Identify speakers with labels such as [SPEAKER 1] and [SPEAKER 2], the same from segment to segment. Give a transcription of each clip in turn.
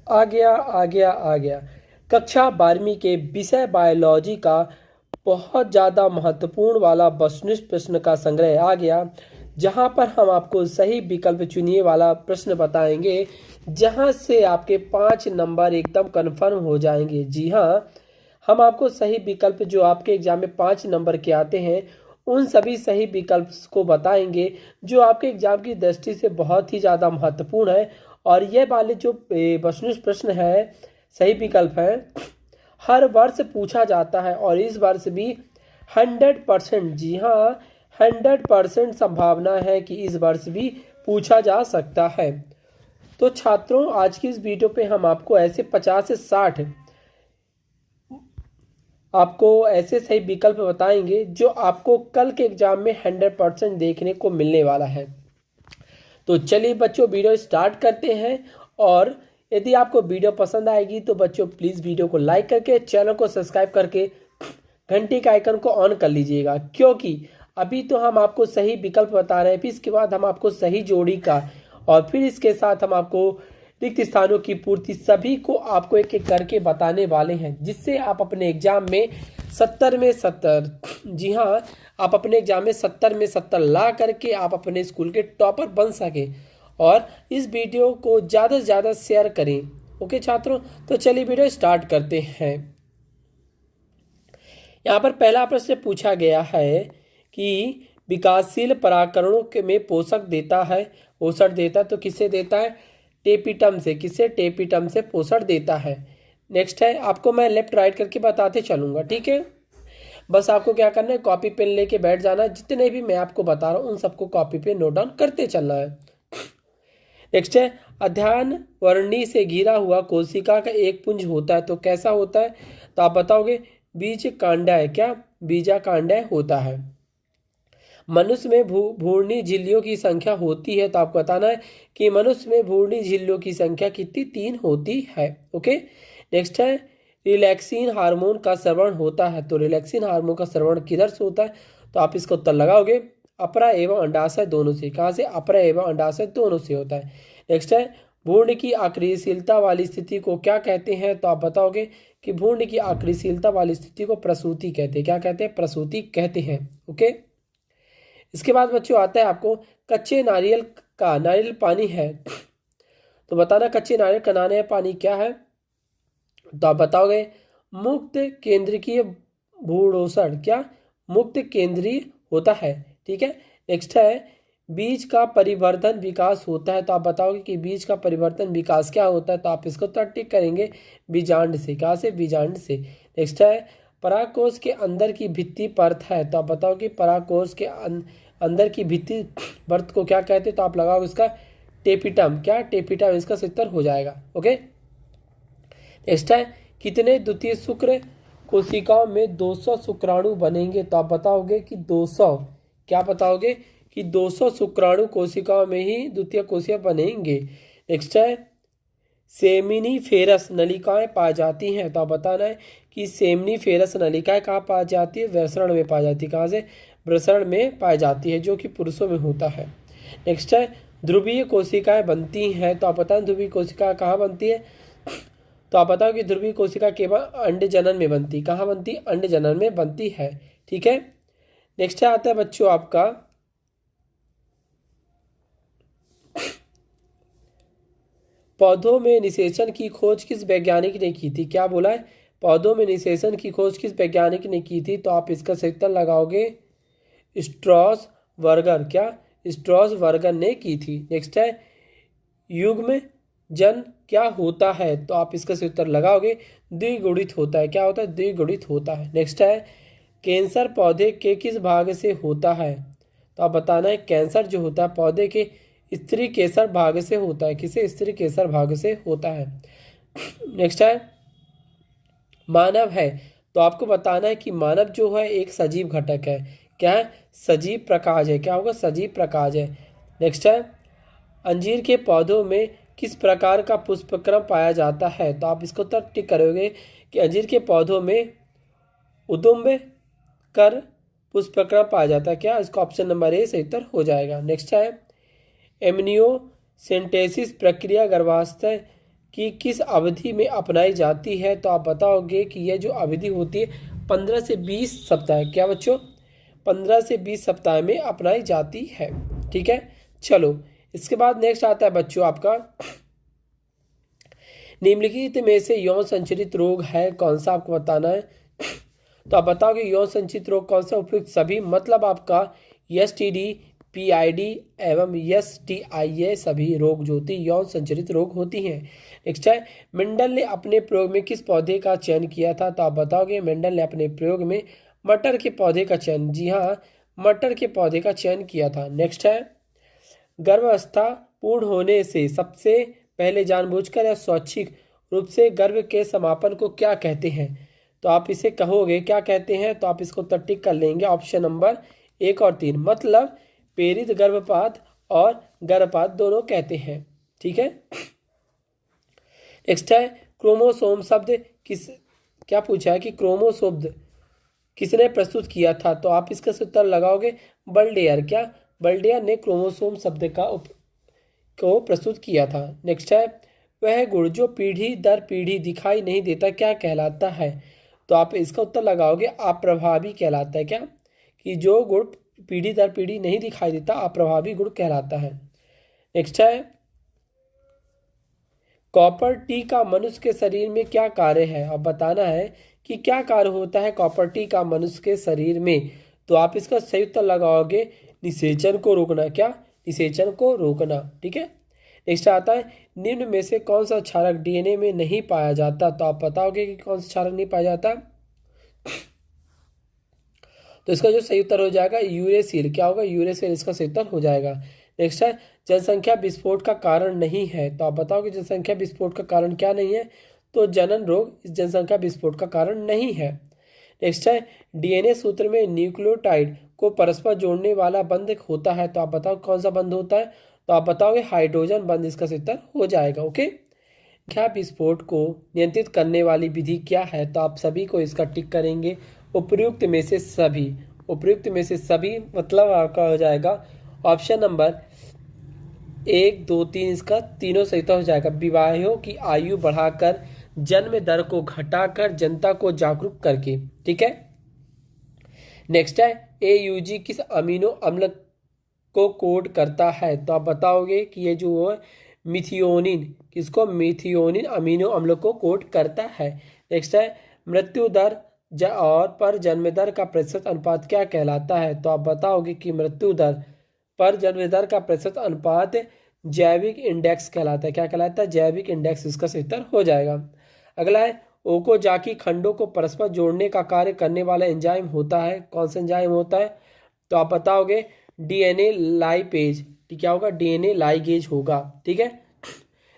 [SPEAKER 1] आ गया। कक्षा 12वीं के विषय बायोलॉजी का बहुत ज़्यादा महत्वपूर्ण वाला वस्तुनिष्ठ प्रश्न का संग्रह आ गया, जहां पर हम आपको सही विकल्प चुनिए वाला प्रश्न बताएंगे, जहां से आपके 5 नंबर एकदम कन्फर्म हो जाएंगे। जी हाँ, हम आपको सही विकल्प जो आपके एग्जाम में 5 नंबर के आते हैं, उन सभी सही विकल्प को बताएंगे जो आपके एग्जाम की दृष्टि से बहुत ही ज़्यादा महत्वपूर्ण है। और ये वाले जो वस्तुनिष्ठ प्रश्न है, सही विकल्प है, हर वर्ष पूछा जाता है और इस वर्ष भी 100%, जी हाँ 100% संभावना है कि इस वर्ष भी पूछा जा सकता है। तो छात्रों, आज की इस वीडियो पे हम आपको ऐसे 50 से 60 आपको ऐसे सही विकल्प बताएंगे जो आपको कल के एग्जाम में 100% देखने को मिलने वाला है। तो चलिए बच्चों, वीडियो स्टार्ट करते हैं। और यदि आपको वीडियो पसंद आएगी तो बच्चों प्लीज़ वीडियो को लाइक करके, चैनल को सब्सक्राइब करके, घंटी का आइकन को ऑन कर लीजिएगा, क्योंकि अभी तो हम आपको सही विकल्प बता रहे हैं, फिर इसके बाद हम आपको सही जोड़ी का, और फिर इसके साथ हम आपको रिक्त स्थानों की पूर्ति, सभी को आपको एक एक करके बताने वाले हैं, जिससे आप अपने एग्जाम में 70 में 70, जी हाँ, आप अपने एग्जाम में 70 में 70 ला करके आप अपने स्कूल के टॉपर बन सके। और इस वीडियो को ज़्यादा से ज़्यादा शेयर करें। ओके छात्रों, तो चलिए वीडियो स्टार्ट करते हैं। यहाँ पर पहला प्रश्न पूछा गया है कि विकासशील परागकणों में पोषक देता है, पोषण देता है, तो किससे देता है? टेपिटम से। किससे? टेपिटम से पोषण देता है। नेक्स्ट है, आपको मैं लेफ्ट राइट करके बताते चलूंगा, ठीक है? बस आपको क्या करना है, कॉपी पेन लेके बैठ जाना, जितने भी मैं आपको बता रहा हूँ उन सबको कॉपी पे नोट डाउन करते चलना है। नेक्स्ट है, अध्ययन वर्णी से घिरा हुआ कोशिका का एक पुंज होता है, तो कैसा होता है? तो आप बताओगे बीज कांडाय। क्या? बीजा कांडाय होता है। मनुष्य में भ्रूणी झिल्लियों की संख्या होती है, तो आपको बताना है कि मनुष्य में भ्रूणी झिल्लियों की संख्या कितनी? 3 होती है। ओके। नेक्स्ट है, रिलैक्सिन हार्मोन का स्रवण होता है, तो रिलैक्सिन हार्मोन का स्रवण किधर से होता है? तो आप इसका उत्तर लगाओगे अपरा एवं अंडाशय दोनों से। कहाँ से? अपरा एवं अंडाशय दोनों से होता है। नेक्स्ट है, भ्रूण की आक्रियशीलता वाली स्थिति को क्या कहते हैं? तो आप बताओगे कि भ्रूण की आक्रियशीलता वाली स्थिति को प्रसूति कहते हैं। क्या कहते हैं? प्रसूति कहते हैं। ओके। इसके बाद बच्चों आता है आपको कच्चे नारियल पानी है, तो बताना कच्चे नारियल का नारियल पानी क्या है? तो आप बताओगे मुक्त केंद्रीय भूडोषण। क्या? मुक्त केंद्रीय होता है, ठीक है। नेक्स्ट है, बीज का परिवर्तन विकास होता है, तो आप बताओगे कि बीज का परिवर्तन विकास क्या होता है? तो आप इसको तो टिक करेंगे बीजांड से। कहाँ से? बीजांड से। नेक्स्ट है, परागकोश के अंदर की भित्ति परत है, तो आप बताओ कि परागकोश के अंदर की भित्ति परत को क्या कहते हैं? तो आप लगाओगे इसका टेपिटम। क्या? टेपिटम इसका उत्तर हो जाएगा। ओके। नेक्स्ट है, कितने द्वितीय शुक्र कोशिकाओं में 200 शुक्राणु बनेंगे? तो आप बताओगे कि 200। क्या बताओगे? कि 200 शुक्राणु कोशिकाओं में ही द्वितीय कोशिका बनेंगे। नेक्स्ट है, सेमिनीफेरस नलिकाएं पाई जाती हैं, तो आप बताना है कि सेमिनीफेरस नलिकाएं कहाँ पाई जाती है? वृषण में पाई जाती है। कहाँ से? वृषण में पाई जाती है, जो कि पुरुषों में होता है। नेक्स्ट है, ध्रुवीय कोशिकाएं बनती हैं, तो आप बताएं ध्रुवीय कोशिका कहाँ बनती है? तो आप बताओ कि ध्रुवीय कोशिका केवल अंड जनन में बनती। कहाँ बनती? अंड जनन में बनती है, ठीक है। नेक्स्ट आता है बच्चों आपका पौधों में निषेचन की खोज किस वैज्ञानिक ने की थी? क्या बोला है? पौधों में निषेचन की खोज किस वैज्ञानिक ने की थी? तो आप इसका सही उत्तर लगाओगे स्ट्रॉस वर्गर। क्या? स्ट्रॉस वर्गर ने की थी। नेक्स्ट है, युग्म जन क्या होता है? तो आप इसका सही उत्तर लगाओगे द्विगुणित होता है। क्या होता है? द्विगुणित होता है। नेक्स्ट है, कैंसर पौधे के किस भाग से होता है? तो आप बताना है कैंसर जो होता है पौधे के स्त्री केसर भाग से होता है। किसे? स्त्री केसर भाग से होता है। नेक्स्ट है, मानव है, तो आपको बताना है कि मानव जो है एक सजीव घटक है। क्या है? सजीव प्रकाश है। क्या होगा? सजीव प्रकाश है। नेक्स्ट है, अंजीर के पौधों में किस प्रकार का पुष्पक्रम पाया जाता है? तो आप इसको तब टिक करोगे कि अंजीर के पौधों में उदुम्ब कर पुष्पक्रम पाया जाता है। क्या? इसका ऑप्शन नंबर ए सही उत्तर हो जाएगा। नेक्स्ट है, एमनियोसेंटेसिस प्रक्रिया गर्भावस्था कि किस अवधि में अपनाई जाती है, तो आप बताओगे कि यह जो अवधि होती है 15 से 20 सप्ताह। क्या बच्चों? 15 से 20 सप्ताह में अपनाई जाती है। ठीक है, चलो इसके बाद नेक्स्ट आता है बच्चों आपका, निम्नलिखित में से यौन संचरित रोग है कौन सा, आपको बताना है। तो आप बताओगे यौन संचित रोग कौन सा, उपयुक्त सभी, मतलब आपका एसटीडी, पीआईडी एवं एसटीआई सभी रोग जो होती यौन संचरित रोग होती हैं। नेक्स्ट है, मेंडल ने अपने प्रयोग में किस पौधे का चयन किया था, तो आप बताओगे मेंडल ने अपने प्रयोग में मटर के पौधे का चयन, जी हाँ, मटर के पौधे का चयन किया था। नेक्स्ट है, गर्भावस्था पूर्ण होने से सबसे पहले जानबूझकर या स्वैच्छिक रूप से गर्भ के समापन को क्या कहते हैं, तो आप इसे कहोगे क्या कहते हैं, तो आप इसको उत्तर टिक कर लेंगे ऑप्शन नंबर 1 और 3, मतलब प्रेरित गर्भपात और गर्भपात दोनों कहते हैं। ठीक है, नेक्स्ट है, क्रोमोसोम शब्द किस, क्या पूछा है कि क्रोमोसोम किसने प्रस्तुत किया था, तो आप इसका उत्तर लगाओगे बल्डेयर। क्या? बल्डेयर ने क्रोमोसोम शब्द को प्रस्तुत किया था। नेक्स्ट है, वह गुण जो पीढ़ी दर पीढ़ी दिखाई नहीं देता क्या कहलाता है, तो आप इसका उत्तर लगाओगे अप्रभावी कहलाता है। क्या? कि जो गुण पीढ़ी दर पीढ़ी नहीं दिखाई देता अप्रभावी गुण कहलाता है। नेक्स्ट है, कॉपर टी का मनुष्य के शरीर में क्या कार्य है, अब बताना है कि क्या कार्य होता है कॉपर टी का मनुष्य के शरीर में, तो आप इसका सही उत्तर लगाओगे निषेचन को रोकना। क्या? निषेचन को रोकना। ठीक है, नेक्स्ट आता है, निम्न में से कौन सा क्षारक डीएनए में नहीं पाया जाता, तो आप बताओगे कि कौन सा क्षारक नहीं पाया जाता, तो इसका जो सही उत्तर हो जाएगा यूरेसिल। क्या होगा? यूरेसिल इसका सही उत्तर हो जाएगा। नेक्स्ट है, जनसंख्या विस्फोट का कारण नहीं है, तो आप बताओगे जनसंख्या विस्फोट का कारण क्या नहीं है, तो जनन रोग इस जनसंख्या विस्फोट का कारण नहीं है। नेक्स्ट है, डीएनए सूत्र में न्यूक्लियोटाइड को परस्पर जोड़ने वाला बंध होता है, तो आप बताओ कौन सा बंध होता है, तो आप बताओगे हाइड्रोजन बंध इसका सही उत्तर हो जाएगा। ओके, क्या विस्फोट को नियंत्रित करने वाली विधि क्या है, तो आप सभी को इसका टिक करेंगे उपयुक्त में से सभी। उपयुक्त में से सभी मतलब आपका हो जाएगा ऑप्शन नंबर 1, 2, 3, इसका तीनों सही हो जाएगा। विवाहों की आयु बढ़ाकर, जन्म दर को घटाकर, जनता को जागरूक करके। ठीक है, नेक्स्ट है, AUG किस अमीनो अम्ल को कोड करता है, तो आप बताओगे कि ये जो है मिथियोनिन, किसको? मिथियोनिन अमीनो अम्ल को कोड करता है। नेक्स्ट है, मृत्यु दर और पर जन्म दर का प्रतिशत अनुपात क्या कहलाता है, तो आप बताओगे कि मृत्यु दर पर जन्म दर का प्रतिशत अनुपात जैविक इंडेक्स कहलाता है। क्या कहलाता है? जैविक इंडेक्स इसका सही उत्तर हो जाएगा। अगला है, ओकोजाकी खंडों को परस्पर जोड़ने का कार्य करने वाला एंजाइम होता है, कौन सा एंजाइम होता है, तो आप बताओगे डीएनए लाइपेज। क्या होगा? डीएनए लाइगेज होगा। ठीक है,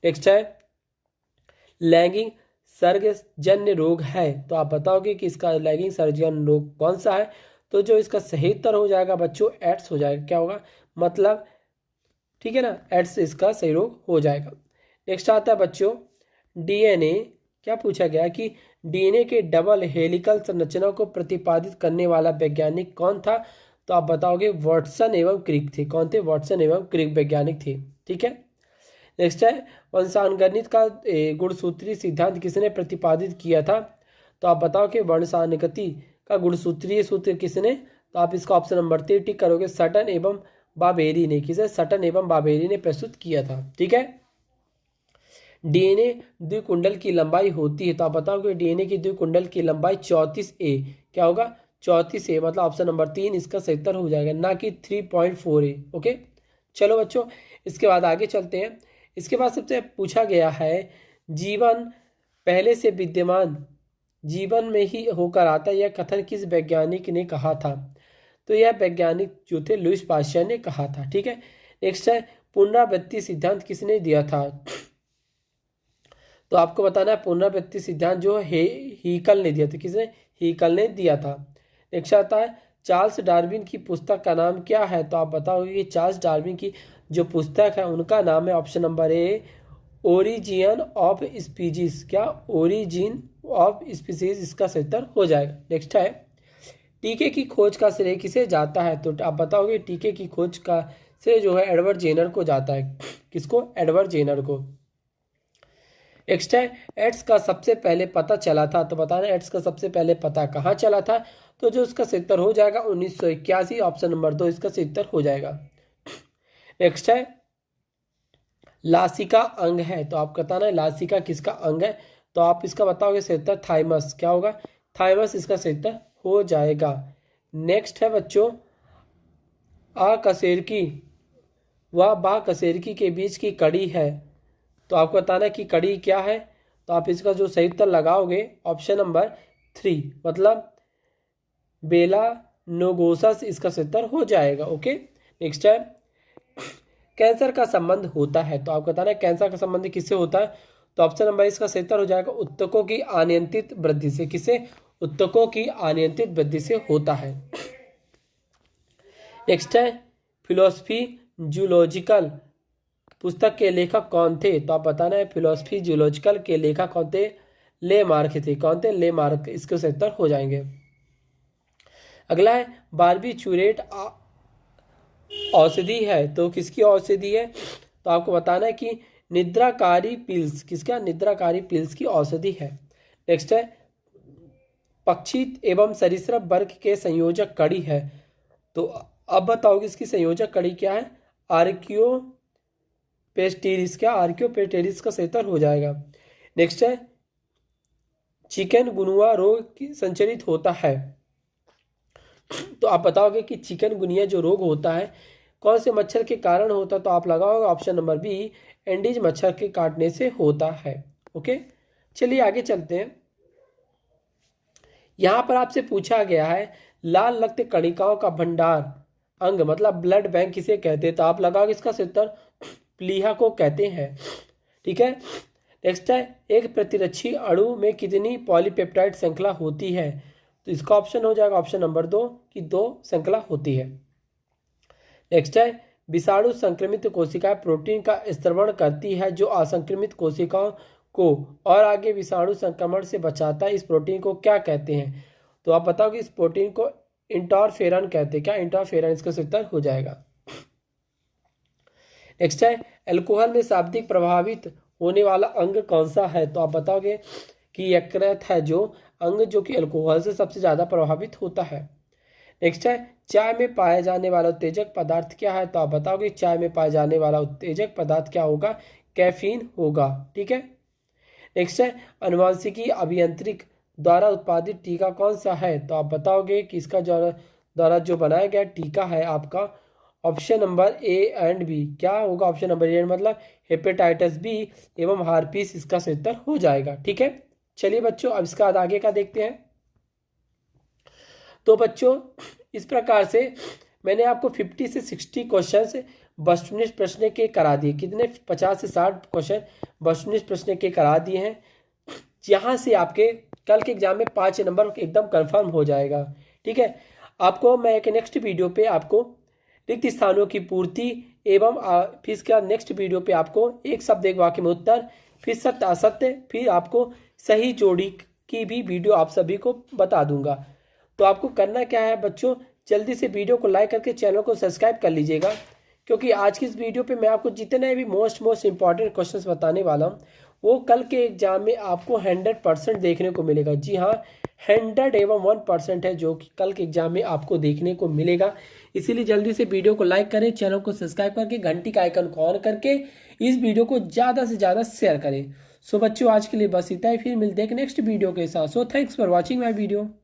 [SPEAKER 1] नेक्स्ट है, लैंगिक सर्गजन्य रोग है, तो आप बताओगे कि इसका लैंगिक सर्गजन्य रोग कौन सा है, तो जो इसका सही उत्तर हो जाएगा बच्चों एड्स हो जाएगा। क्या होगा? मतलब ठीक है ना, एड्स इसका सही रोग हो जाएगा। नेक्स्ट आता है बच्चों, डीएनए, क्या पूछा गया कि डीएनए के डबल हेलिकल संरचना को प्रतिपादित करने वाला वैज्ञानिक कौन था, तो आप बताओगे वाटसन एवं क्रिक थे। कौन थे? वाटसन एवं क्रिक वैज्ञानिक थे। ठीक है, नेक्स्ट है, वंशानुगणित का गुणसूत्रीय सिद्धांत किसने प्रतिपादित किया था, तो आप बताओ कि वंशानुगति का गुणसूत्रीय सूत्र किसने, तो आप इसका ऑप्शन नंबर 3 टिक करोगे, सटन एवं बाबेरी ने। किसे? सटन एवं बाबेरी ने प्रस्तुत किया था। ठीक है, डीएनए द्विकुंडल की लंबाई होती है, तो आप बताओगे डीएनए की द्विकुंडल की लंबाई 34A। क्या होगा? 34A, मतलब ऑप्शन नंबर 3 इसका सही उत्तर हो जाएगा, ना कि 3.4A। ओके, चलो बच्चों इसके बाद आगे चलते हैं। इसके बाद सबसे पूछा गया है, जीवन पहले से विद्यमान जीवन में ही होकर आता है, यह कथन किस वैज्ञानिक ने कहा था, तो यह वैज्ञानिक जो थे लुईस पाश्चर ने कहा था। ठीक है, नेक्स्ट है, पुनरावृत्ति सिद्धांत किसने दिया था, तो आपको बताना है पुनरावृत्ति सिद्धांत जो है हीकल ने दिया था। किसने? हीकल ने दिया था। नेक्स्ट आता है, चार्ल्स डार्विन की पुस्तक का नाम क्या है, तो आप बताओगे कि चार्ल्स डार्विन की जो पुस्तक है उनका नाम है option number A origin of species. क्या? ओरिजिन ऑफ स्पीसीज इसका सही उत्तर हो जाएगा। नेक्स्ट है, टीके की खोज का श्रेय किसे जाता है, तो आप बताओगे टीके की खोज का श्रेय जो है एडवर्ड जेनर को जाता है। किसको? एडवर्ड जेनर को। नेक्स्ट है एड्स का सबसे पहले पता चला था, तो बताना एड्स का सबसे पहले पता कहाँ चला था, तो जो इसका सही उत्तर हो जाएगा 1981, ऑप्शन नंबर 2 इसका सही उत्तर हो जाएगा। नेक्स्ट है लासिका अंग है, तो आप बताना है लासिका किसका अंग है, तो आप इसका बताओगे सही उत्तर थाइमस, क्या होगा थाइमस इसका सही उत्तर हो जाएगा। नेक्स्ट है बच्चों आ कसेरकी व बा कसेरकी के बीच की कड़ी है, तो आपको बताना है कि कड़ी क्या है, तो आप इसका जो सही उत्तर लगाओगे ऑप्शन नंबर 3 मतलब बेला नोगोसस इसका सही उत्तर हो जाएगा। ओके नेक्स्ट है कैंसर का संबंध होता है, तो आपको बताना है कैंसर का संबंध किससे होता है, तो ऑप्शन नंबर इसका सही उत्तर हो जाएगा उत्तकों की अनियंत्रित वृद्धि से, किससे उत्तकों की अनियंत्रित वृद्धि से होता है। नेक्स्ट है फिलोसफी जूलॉजिकल पुस्तक के लेखक कौन थे, तो आप बताना है फिलोसफी जूलॉजिकल के लेखक कौन थे, ले मार्क थे, कौन थे ले मार्क, इसके सही उत्तर हो जाएंगे। अगला है बारबीचूरेट औषधि है, तो किसकी औषधि है, तो आपको बताना है कि निद्राकारी पिल्स, किसका निद्राकारी पिल्स की औषधि है। नेक्स्ट है पक्षी एवं सरीसृप वर्ग के संयोजक कड़ी है, तो अब बताओगे इसकी संयोजक कड़ी क्या है, आर्कियोपेस्टिरिस, क्या आर्कियोपेस्टिरिस का सही उत्तर हो जाएगा। नेक्स्ट है चिकनगुनिया रोग की संचरित होता है, तो आप बताओगे कि चिकनगुनिया जो रोग होता है कौन से मच्छर के कारण होता है, तो आप लगाओगे ऑप्शन नंबर बी एंडीज मच्छर के काटने से होता है। ओके चलिए आगे चलते हैं। यहां पर आपसे पूछा गया है लाल रक्त कणिकाओं का भंडार अंग मतलब ब्लड बैंक किसे कहते हैं, तो आप लगाओगे इसका सही उत्तर प्लीहा को कहते हैं। ठीक है नेक्स्ट है एक प्रतिरक्षी अणु में कितनी पॉलीपेप्टाइड श्रृंखला होती है, तो इसका ऑप्शन हो जाएगा ऑप्शन नंबर 2 कि 2 श्रृंखला होती है। नेक्स्ट है विषाणु संक्रमित कोशिकाएं प्रोटीन का स्त्रवण करती है जो असंक्रमित कोशिकाओं को और आगे विषाणु संक्रमण से बचाता है, इस प्रोटीन को क्या कहते हैं, तो आप बताओ कि इस प्रोटीन को इंटरफेरन कहते हैं, क्या इंटरफेरन इसका सही उत्तर हो जाएगा। नेक्स्ट है अल्कोहल में शाब्दिक प्रभावित होने वाला अंग कौन सा है, तो आप बताओगे कि यकृत है जो अंग जो कि अल्कोहल से सबसे ज़्यादा प्रभावित होता है। नेक्स्ट है चाय में पाया जाने वाला उत्तेजक पदार्थ क्या है, तो आप बताओगे चाय में पाया जाने वाला उत्तेजक पदार्थ क्या होगा, कैफीन होगा। ठीक है नेक्स्ट है अनुवांशिकी अभियांत्रिक द्वारा उत्पादित टीका कौन सा है, तो आप बताओगे कि इसका द्वारा जो बनाया गया टीका है आपका option number A and B, क्या होगा ऑप्शन नंबर ए मतलब हेपेटाइटिस बी एवं हार्पिस इसका सही उत्तर हो जाएगा। ठीक है चलिए बच्चों अब इसका आगे का देखते हैं। तो बच्चों इस प्रकार से मैंने आपको 50 से 60 क्वेश्चन वस्तुनिष्ठ प्रश्न के करा दिए, कितने 50 से 60 क्वेश्चन वस्तुनिष्ठ प्रश्न के करा दिए हैं, यहाँ से आपके कल के एग्जाम में 5 नंबर एकदम कंफर्म हो जाएगा। ठीक है आपको मैं एक नेक्स्ट वीडियो पे आपको रिक्त स्थानों की पूर्ति एवं फिर इसके बाद नेक्स्ट वीडियो पे आपको एक शब्द एक वाक्य में उत्तर, फिर सत्य असत्य, फिर आपको सही जोड़ी की भी वीडियो आप सभी को बता दूंगा। तो आपको करना क्या है बच्चों, जल्दी से वीडियो को लाइक करके चैनल को सब्सक्राइब कर लीजिएगा, क्योंकि आज की इस वीडियो पे मैं आपको जितने भी मोस्ट इंपॉर्टेंट क्वेश्चंस बताने वाला हूँ वो कल के एग्जाम में आपको 100% देखने को मिलेगा। जी हाँ 100 एवं 1% है जो कि कल के एग्जाम में आपको देखने को मिलेगा। इसीलिए जल्दी से वीडियो को लाइक करें, चैनल को सब्सक्राइब करके घंटी का आइकन को ऑन करके इस वीडियो को ज़्यादा से ज़्यादा शेयर करें। सो बच्चों आज के लिए बस इतना ही, फिर मिलते हैं नेक्स्ट वीडियो के साथ। So thanks for watching my video.